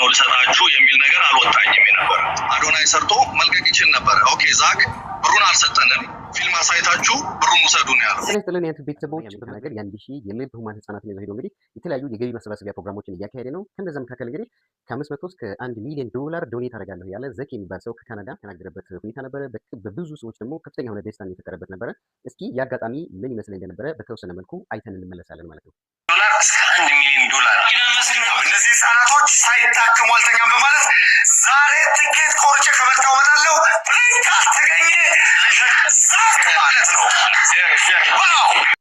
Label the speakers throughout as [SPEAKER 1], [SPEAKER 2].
[SPEAKER 1] ነው ልሰጣችሁ የሚል ነገር አልወጣኝም ነበር። አዶናይ ሰርቶ መልቀቅ ይችል ነበር። ኦኬ ዛክ ብሩን አልሰጠንም፣ ፊልም አሳይታችሁ ብሩን ውሰዱ ነው ያለው።
[SPEAKER 2] ስለዚህ ያንተ ቤተሰቦች ነገር ያን ዲሺ የልብ ህሙማን ህጻናትን ይዘው ሄዶ እንግዲህ የተለያዩ የገቢ ማሰባሰቢያ ፕሮግራሞችን እያካሄደ ነው። ከነዛ መካከል እንግዲህ ከ500 እስከ $1 ሚሊዮን ዶኔት አደርጋለሁ ያለ ዘኪ የሚባል ሰው ከካናዳ ተናገረበት ሁኔታ ነበረ። በብዙ ሰዎች ደግሞ ከፍተኛ የሆነ ደስታን የፈጠረበት ነበረ። እስኪ ያጋጣሚ ምን ይመስል እንደነበረ በተወሰነ መልኩ አይተን እንመለሳለን ማለት ነው።
[SPEAKER 1] ዶላር እስከ $1 ሚሊዮን እነዚህ ህጻናቶች ሳይታከሙ አልተኛም በማለት ዛሬ ትኬት ቆርጬ ከመጣሁ እመጣለሁ ብለህ ካልተገኘ ዛክ ማለት ነው።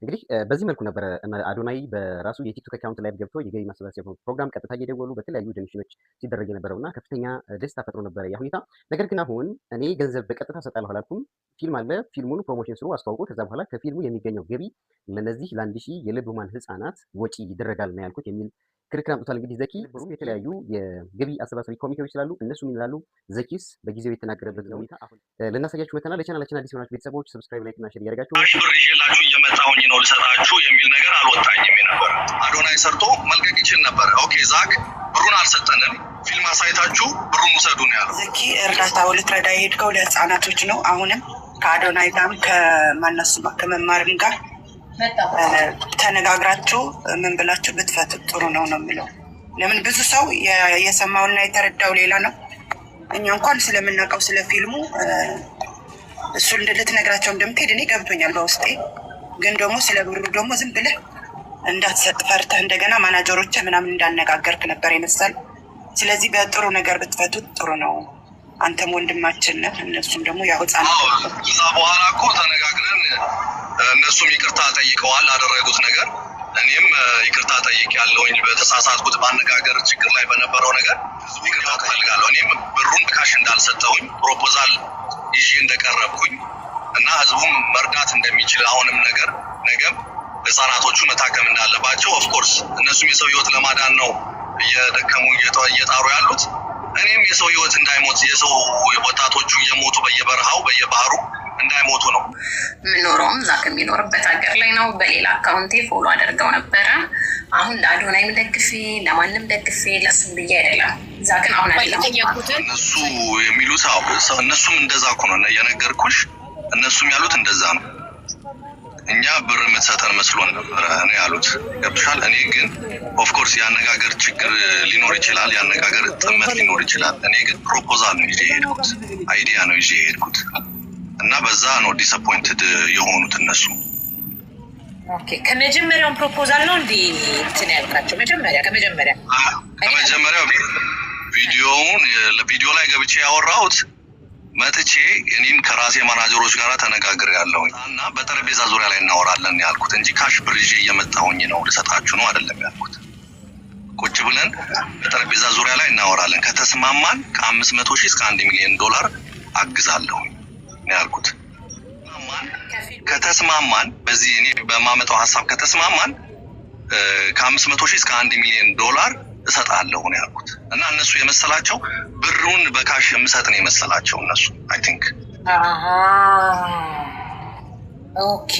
[SPEAKER 2] እንግዲህ በዚህ መልኩ ነበረ አዶናይ በራሱ የቲክቶክ አካውንት ላይ ገብቶ የገቢ ማሰባሰቢያ ፕሮግራም ቀጥታ እየደወሉ በተለያዩ ዶኔሽኖች ሲደረግ የነበረውና ከፍተኛ ደስታ ፈጥሮ ነበረ ያ ሁኔታ። ነገር ግን አሁን እኔ ገንዘብ በቀጥታ እሰጣለሁ አላልኩም። ፊልም አለ፣ ፊልሙን ፕሮሞሽን ስሩ፣ አስተዋውቁ። ከዛ በኋላ ከፊልሙ የሚገኘው ገቢ ለነዚህ ለ1000 የልብ ህሙማን ህጻናት ወጪ ይደረጋል ነው ያልኩት የሚል ክርክር አምጥቷል። እንግዲህ ዘኪ ብሩም የተለያዩ የገቢ አሰባሳቢ ኮሚቴዎች ስላሉ እነሱ ምን ይላሉ፣ ዘኪስ በጊዜው የተናገረበት ሁኔታ አሁን ልናሳያችሁ መተናል። ለቻናላችን አዲስ የሆናችሁ ቤተሰቦች ሰብስክራይብ፣ ላይክ እና ሼር እያደረጋችሁ
[SPEAKER 1] ብር ይዤላችሁ እየመጣሁኝ ነው ልሰጣችሁ የሚል ነገር አልወጣኝም ነበር። አዶናይ ሰርቶ መልቀቅ ይችል ነበር። ኦኬ ዛክ ብሩን አልሰጠንም፣ ፊልም አሳይታችሁ ብሩን ውሰዱ ነው ያለው።
[SPEAKER 3] ዘኪ እርዳታው ልትረዳ የሄድከው ለህፃናቶች ነው። አሁንም ከአዶናይ ጋርም ከማነሱ ከመማርም ጋር ተነጋግራችሁ ምን ብላችሁ ብትፈቱት ጥሩ ነው ነው የሚለው። ለምን ብዙ ሰው የሰማውና የተረዳው ሌላ ነው። እኛ እንኳን ስለምናውቀው ስለ ፊልሙ እሱ ልትነግራቸው እንደምትሄድ እኔ ገብቶኛል በውስጤ። ግን ደግሞ ስለ ብሩ ደግሞ ዝም ብለህ እንዳትሰጥ ፈርተህ እንደገና ማናጀሮች ምናምን እንዳነጋገርክ ነበር የመሰል። ስለዚህ በጥሩ ነገር ብትፈቱት ጥሩ ነው። አንተም ወንድማችን ነህ፣ እነሱም ደግሞ ያው ህጻናት
[SPEAKER 1] ከዛ በኋላ እኮ ተነጋግረን እነሱም ይቅርታ ጠይቀዋል አደረጉት ነገር። እኔም ይቅርታ ጠይቄያለሁኝ በተሳሳትኩት ማነጋገር ችግር ላይ በነበረው ነገር ይቅርታ እፈልጋለሁ። እኔም ብሩን ካሽ እንዳልሰጠሁኝ ፕሮፖዛል ይዤ እንደቀረብኩኝ እና ህዝቡም መርዳት እንደሚችል አሁንም ነገም ህጻናቶቹ መታከም እንዳለባቸው ኦፍኮርስ እነሱም የሰው ህይወት ለማዳን ነው እየደከሙ እየጣሩ ያሉት። እኔም የሰው ህይወት እንዳይሞት የሰው ወጣቶቹ እየሞቱ በየበረሃው በየባህሩ እንዳይሞቱ ነው
[SPEAKER 4] የምኖረውም። ዛክ የሚኖርበት ሀገር ላይ ነው። በሌላ አካውንቴ ፎሎ አደርገው ነበረ። አሁን ለአዶናይም ደግፌ ለማንም ደግፌ ለሱም ብዬ አይደለም። ዛክን አሁን አይደለም
[SPEAKER 1] እነሱ የሚሉት እነሱም እንደዛ እኮ ነው የነገርኩሽ። እነሱም ያሉት እንደዛ ነው። እኛ ብር የምትሰጠን መስሎን ነበረ ነው ያሉት። ገብቶሻል? እኔ ግን ኦፍኮርስ ያነጋገር ችግር ሊኖር ይችላል፣ ያነጋገር ጥመት ሊኖር ይችላል። እኔ ግን ፕሮፖዛል ነው ይዤ የሄድኩት፣ አይዲያ ነው ይዤ የሄድኩት እና በዛ ነው ዲስአፖይንትድ የሆኑት እነሱ።
[SPEAKER 5] ኦኬ ከመጀመሪያው ፕሮፖዛል ነው እንዴ እንትን ያልካቸው? ከመጀመሪያው ቪዲዮውን ለቪዲዮ ላይ ገብቼ ያወራሁት መጥቼ እኔም ከራሴ ማናጀሮች ጋር ተነጋግሬያለሁ እና በጠረጴዛ ዙሪያ ላይ እናወራለን ያልኩት እንጂ ካሽ ብር ይዤ እየመጣሁኝ ነው ልሰጣችሁ ነው አይደለም ያልኩት። ቁጭ ብለን በጠረጴዛ ዙሪያ ላይ እናወራለን፣ ከተስማማን ከ500,000 እስከ $1 ሚሊዮን አግዛለሁ ነው ያልኩት። ከተስማማን በዚህ እኔ በማመጣው ሀሳብ ከተስማማን ከ500,000 እስከ $1 ሚሊዮን እሰጣለሁ ነው ያልኩት። እና እነሱ የመሰላቸው ብሩን በካሽ የምሰጥ ነው የመሰላቸው እነሱ አይ ቲንክ። ኦኬ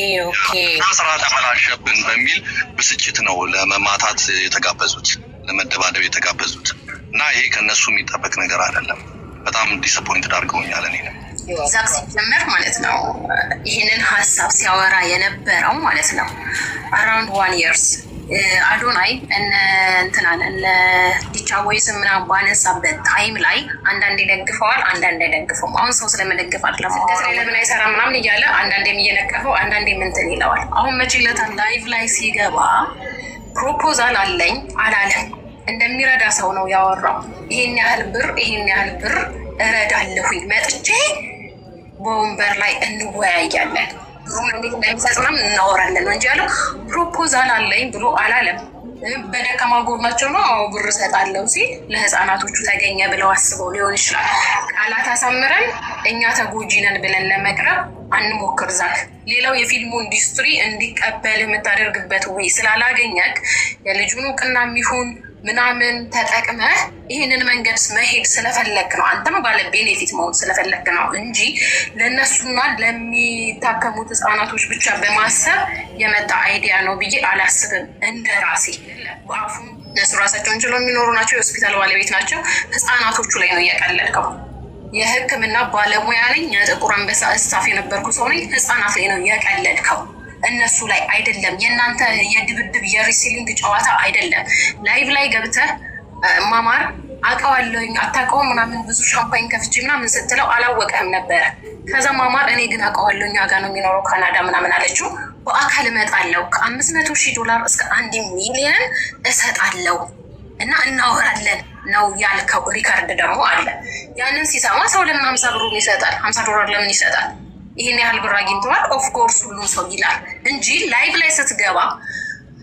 [SPEAKER 1] ስራ ተበላሸብን በሚል ብስጭት ነው ለመማታት የተጋበዙት፣ ለመደባደብ የተጋበዙት። እና ይሄ ከነሱ የሚጠበቅ ነገር አይደለም። በጣም ዲስአፖይንትድ አድርገውኛል። እኔ ነው
[SPEAKER 4] ዛክ ሲጀመር ማለት ነው ይህንን ሀሳብ ሲያወራ የነበረው ማለት ነው አራውንድ 1 year አዶናይ እንትናን ዲቻ ወይስ ምናምን ባነሳበት ታይም ላይ አንዳንዴ ደግፈዋል፣ አንዳንዴ ደግፈው። አሁን ሰው ስለመደገፍ አይደለም ስደት ላይ ለምን አይሰራ ምናምን እያለ አንዳንዴም እየነቀፈው አንዳንዴም እንትን ይለዋል። አሁን መቼ ለታን ላይቭ ላይ ሲገባ ፕሮፖዛል አለኝ አላለም። እንደሚረዳ ሰው ነው ያወራው። ይሄን ያህል ብር እረዳለሁኝ፣ መጥቼ በወንበር ላይ እንወያያለን፣ እንዴት እንደሚሰጥ ምናምን እናወራለን ነው እንጂ ያለው ፕሮፖዛል አለኝ ብሎ አላለም። በደካማ ጎናቸው ነው ብር እሰጣለሁ ሲል ለህፃናቶቹ ተገኘ ብለው አስበው ሊሆን ይችላል። ቃላት አሳምረን እኛ ተጎጂ ነን ብለን ለመቅረብ አንሞክር ዛክ። ሌላው የፊልሙ ኢንዱስትሪ እንዲቀበል የምታደርግበት ወይ ስላላገኘክ የልጁን እውቅና የሚሆን ምናምን ተጠቅመህ ይህንን መንገድ መሄድ ስለፈለግ ነው። አንተም ባለ ቤኔፊት መሆን ስለፈለግ ነው እንጂ ለእነሱና ለሚታከሙት ህፃናቶች ብቻ በማሰብ የመጣ አይዲያ ነው ብዬ አላስብም። እንደ ራሴ በአፉ እነሱ ራሳቸውን ችለው የሚኖሩ ናቸው፣ የሆስፒታል ባለቤት ናቸው። ህፃናቶቹ ላይ ነው እያቀለድከው። የህክምና ባለሙያ ነኝ፣ የጥቁር አንበሳ ስታፍ የነበርኩ ሰው ነኝ። ህፃናት ላይ ነው እያቀለድከው፣ እነሱ ላይ አይደለም። የእናንተ የድብድብ የሪሲሊንግ ጨዋታ አይደለም። ላይቭ ላይ ገብተህ ማማር አውቀዋለሁኝ አታውቀውም ምናምን ብዙ ሻምፓኝ ከፍቼ ምናምን ስትለው አላወቀህም ነበረ። ከዛ ማማር እኔ ግን አውቀዋለሁኝ አጋ ነው የሚኖረው ካናዳ ምናምን አለችው። በአካል እመጣለሁ $500,000 እስከ 1 ሚሊዮን እሰጣለሁ እና እናወራለን ነው ያልከው። ሪካርድ ደግሞ አለ። ያንን ሲሰማ ሰው ለምን $50 ይሰጣል? $50 ለምን ይሰጣል? ይህን ያህል ብር አግኝተዋል ኦፍኮርስ ሁሉም ሰው ይላል እንጂ ላይቭ ላይ ስትገባ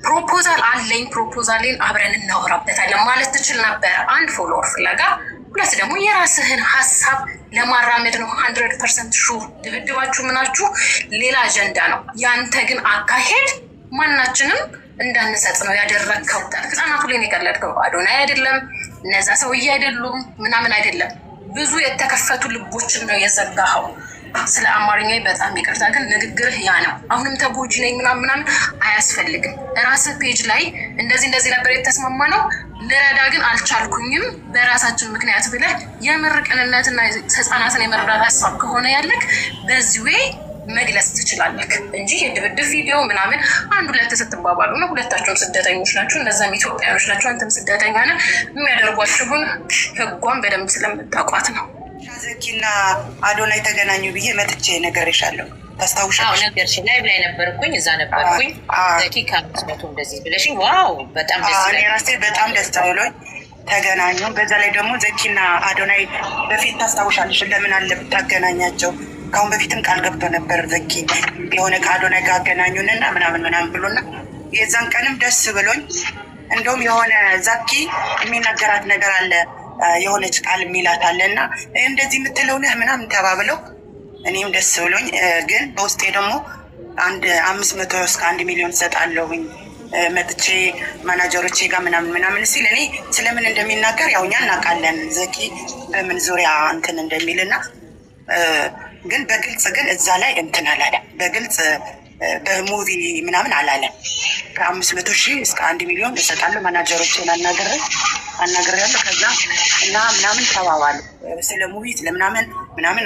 [SPEAKER 4] ፕሮፖዛል አለኝ ፕሮፖዛሌን አብረን እናወራበታለን ማለት ትችል ነበረ። አንድ ፎሎወር ፍለጋ፣ ሁለት ደግሞ የራስህን ሀሳብ ለማራመድ ነው። 100% ሹር ድብድባችሁ ምናችሁ ሌላ አጀንዳ ነው። ያንተ ግን አካሄድ ማናችንም እንዳንሰጥ ነው ያደረግከው። ህፃናቱ ላይ ነው የቀለድከው። አዶናይ አይደለም እነዛ ሰውዬ አይደሉም ምናምን አይደለም። ብዙ የተከፈቱ ልቦችን ነው የዘጋኸው። ስለ አማርኛ በጣም ይቅርታ፣ ግን ንግግርህ ያ ነው። አሁንም ተጎጂ ነኝ ምናምን አያስፈልግም። ራስህ ፔጅ ላይ እንደዚህ ነበር የተስማማ ነው ልረዳ ግን አልቻልኩኝም በራሳችን ምክንያት ብለህ የምር ቅንነትና ህፃናትን የመርዳት ሀሳብ ከሆነ ያለክ በዚህ ወይ መግለጽ ትችላለህ እንጂ የድብድብ ቪዲዮ ምናምን አንድ ሁለት ስትባባሉ ነው። ሁለታቸውም ስደተኞች ናቸው፣ እነዛም ኢትዮጵያኖች ናቸው። አንተም ስደተኛ ነህ። የሚያደርጓችሁን ህጓን በደንብ ስለምታውቋት ነው።
[SPEAKER 3] ዘኪና አዶናይ ተገናኙ ብዬ መጥቼ ነገርሻለሁ። ታስታውሻለሽ?
[SPEAKER 6] ነገርሽ ላይ ላይ ነበርኩኝ፣ እዛ ነበርኩኝ። ዘኪ ከመስመቱ እንደዚህ ብለሽኝ ዋው በጣም ደስ ይላል።
[SPEAKER 3] እኔ ራሴ በጣም ደስ ብሎኝ ተገናኙ። በዛ ላይ ደግሞ ዘኪና አዶናይ በፊት ታስታውሻለሽ ለምን አለ ብታገናኛቸው ከአሁን በፊትም ቃል ገብቶ ነበር ዘኪ የሆነ ከአዶናይ ጋር አገናኙንና ምናምን ብሎና የዛን ቀንም ደስ ብሎኝ እንደውም የሆነ ዛኪ የሚናገራት ነገር አለ የሆነች ቃል የሚላት አለ እና እንደዚህ የምትለው ነህ ምናምን ተባብለው እኔም ደስ ብሎኝ ግን በውስጤ ደግሞ 500 እስከ 1 ሚሊዮን እሰጣለሁኝ መጥቼ ማናጀሮቼ ጋር ምናምን ሲል እኔ ስለምን እንደሚናገር ያው እኛ እናውቃለን ዘኪ በምን ዙሪያ እንትን እንደሚልና ግን በግልጽ ግን እዛ ላይ እንትን አላለም። በግልጽ በሙቪ ምናምን አላለም። ከ500,000 እስከ 1 ሚሊዮን እሰጣለሁ ማናጀሮቼን አናግሬያለሁ ከዛ እና ምናምን ተባባሉ። ስለ ሙቪ ስለምናምን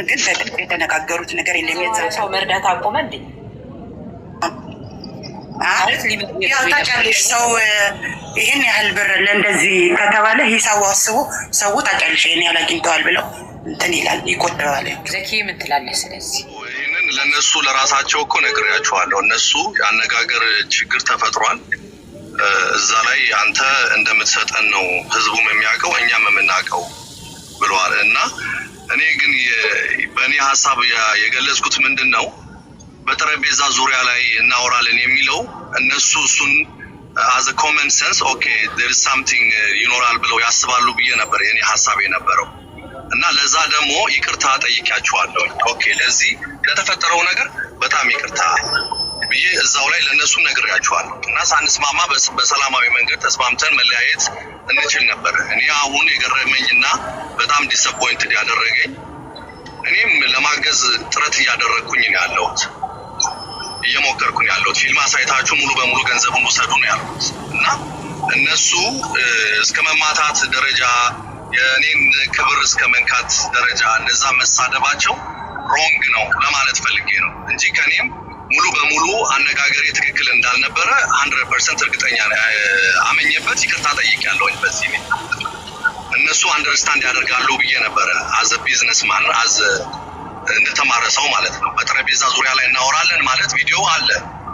[SPEAKER 3] ግን በግልጽ የተነጋገሩት ነገር የለም።
[SPEAKER 6] ሰው መርዳት አቆመ እንዴ?
[SPEAKER 3] ያው ታውቂያለሽ ሰው ይህን ያህል ብር ለእንደዚህ ከተባለ ሂሳቡ አስቦ ሰው ታውቂያለሽ ይህን ያህል አግኝተዋል ብለው እንትን ይላል ይቆጥባል።
[SPEAKER 6] ዘኪ ምን ትላለህ? ስለዚህ
[SPEAKER 5] ይህንን ለእነሱ ለራሳቸው እኮ ነግሬያቸዋለሁ። እነሱ የአነጋገር ችግር ተፈጥሯል። እዛ ላይ አንተ እንደምትሰጠን ነው ህዝቡም የሚያውቀው እኛም የምናውቀው ብለዋል። እና እኔ ግን በእኔ ሀሳብ የገለጽኩት ምንድን ነው በጠረጴዛ ዙሪያ ላይ እናወራለን የሚለው እነሱ እሱን አዘ ኮመን ሰንስ ኦኬ ዴር ኢዝ ሳምቲንግ ይኖራል ብለው ያስባሉ ብዬ ነበር የኔ ሀሳብ የነበረው። እና ለዛ ደግሞ ይቅርታ ጠይቂያቸዋለሁ። ኦኬ ለዚህ ለተፈጠረው ነገር በጣም ይቅርታ ብዬ እዛው ላይ ለእነሱ ነግሬያቸዋለሁ። እና ሳንስማማ በሰላማዊ መንገድ ተስማምተን መለያየት እንችል ነበር። እኔ አሁን የገረመኝና በጣም ዲስአፖይንትድ ያደረገኝ እኔም ለማገዝ ጥረት እያደረግኩኝ ነው ያለሁት፣ እየሞከርኩኝ ያለሁት። ፊልም አሳይታችሁ ሙሉ በሙሉ ገንዘቡን ውሰዱ ነው ያሉት እና እነሱ እስከ መማታት ደረጃ የእኔን ክብር እስከ መንካት ደረጃ እንደዛ መሳደባቸው ሮንግ ነው ለማለት ፈልጌ ነው እንጂ ከኔም ሙሉ በሙሉ አነጋገሬ ትክክል እንዳልነበረ 100% እርግጠኛ አመኘበት። ይቅርታ ጠይቄያለሁኝ። በዚህ እነሱ አንደርስታንድ ያደርጋሉ ብዬ ነበረ። አዘ ቢዝነስማን አዘ እንደተማረ ሰው ማለት ነው። በጠረጴዛ ዙሪያ ላይ እናወራለን ማለት ቪዲዮ አለ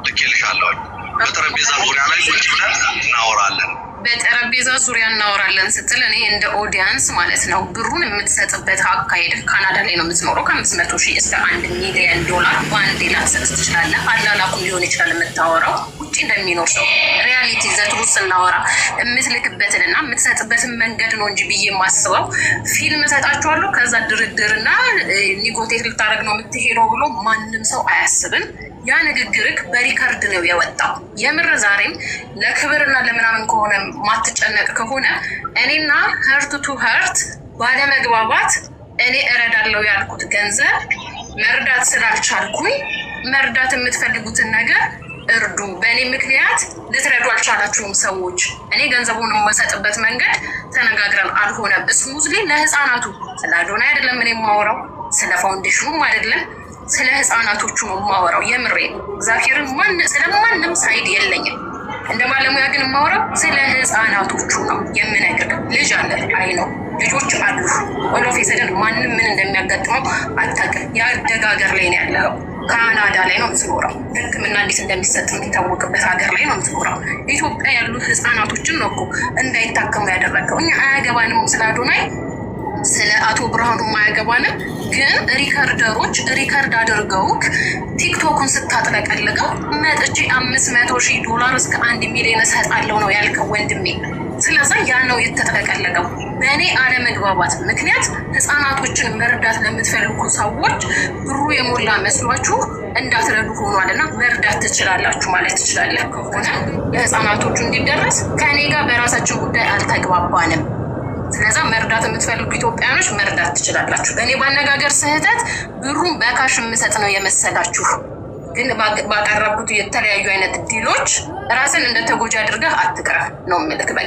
[SPEAKER 5] ልኬልሻለሁ። በጠረጴዛ ዙሪያ ላይ ቁጭ ብለን እናወራለን።
[SPEAKER 4] በጠረጴዛ ዙሪያ እናወራለን ስትል እኔ እንደ ኦዲየንስ ማለት ነው ብሩን የምትሰጥበት አካሄድ ካናዳ ላይ ነው የምትኖረው። ከ500,000 እስከ 1 ሚሊዮን ዶላር በአንዴ ላትሰጥ ትችላለህ። አላላኩም ሊሆን ይችላል የምታወራው ውጭ እንደሚኖር ሰው ሪያሊቲ ዘትሩት ስናወራ የምትልክበትንና የምትሰጥበትን መንገድ ነው እንጂ ብዬ የማስበው ፊልም እሰጣችኋለሁ ከዛ ድርድርና ኒጎቴት ልታደርግ ነው የምትሄደው ብሎ ማንም ሰው አያስብም። ያ ንግግርክ በሪከርድ ነው የወጣው። የምር ዛሬም ለክብርና ለምናምን ከሆነ ማትጨነቅ ከሆነ እኔና ሀርት ቱ ሀርት ባለመግባባት እኔ እረዳለሁ ያልኩት ገንዘብ መርዳት ስላልቻልኩኝ መርዳት የምትፈልጉትን ነገር እርዱ። በእኔ ምክንያት ልትረዱ አልቻላችሁም ሰዎች። እኔ ገንዘቡን የማሰጥበት መንገድ ተነጋግረን አልሆነም። ስሙዝሊ ለህፃናቱ ስለ አዶናይ አይደለም እኔ የማወራው፣ ስለ ፋውንዴሽኑም አይደለም፣ ስለ ህፃናቶቹ ነው የማወራው። የምሬ እግዚአብሔርን ስለማንም ሳይድ የለኝም። እንደ ባለሙያ ግን የማወራው ስለ ህፃናቶቹ ነው የምነግርህ። ልጅ አለ አይ ነው ልጆች አሉ። ኦሎፍ የሰደን ማንም ምን እንደሚያጋጥመው አታውቅም። ያደገ ሀገር ላይ ነው ያለው። ካናዳ ላይ ነው የምትኖረው። ሕክምና እንዴት እንደሚሰጥ የሚታወቅበት ሀገር ላይ ነው የምትኖረው። ኢትዮጵያ ያሉ ህፃናቶችን ነው እኮ እንዳይታከሙ ያደረገው። እኛ አያገባንም ስለ አዶናይ ስለ አቶ ብርሃኑ አያገባንም። ግን ሪከርደሮች ሪከርድ አድርገውክ ቲክቶኩን ስታጥለቀልቀው መጥቼ $500,000 እስከ $1 ሚሊዮን እሰጣለሁ ነው ያልከው ወንድሜ። ስለዛ ያ ነው የተጠለቀለቀው። በእኔ አለመግባባት ምክንያት ህፃናቶችን መርዳት ለምትፈልጉ ሰዎች ብሩ የሞላ መስሏችሁ እንዳትረዱ ሆኗልና መርዳት ትችላላችሁ ማለት ትችላለህ። ከሆነ ለህፃናቶቹ እንዲደረስ ከእኔ ጋር በራሳችን ጉዳይ አልተግባባንም። ስለዛ መርዳት የምትፈልጉ ኢትዮጵያኖች መርዳት ትችላላችሁ። እኔ ባነጋገር ስህተት ብሩን በካሽ የምሰጥ ነው የመሰላችሁ፣ ግን ባቀረብኩት የተለያዩ አይነት ዲሎች ራስን እንደተጎጂ አድርገህ አትቅረብ ነው የምልክ በቃ።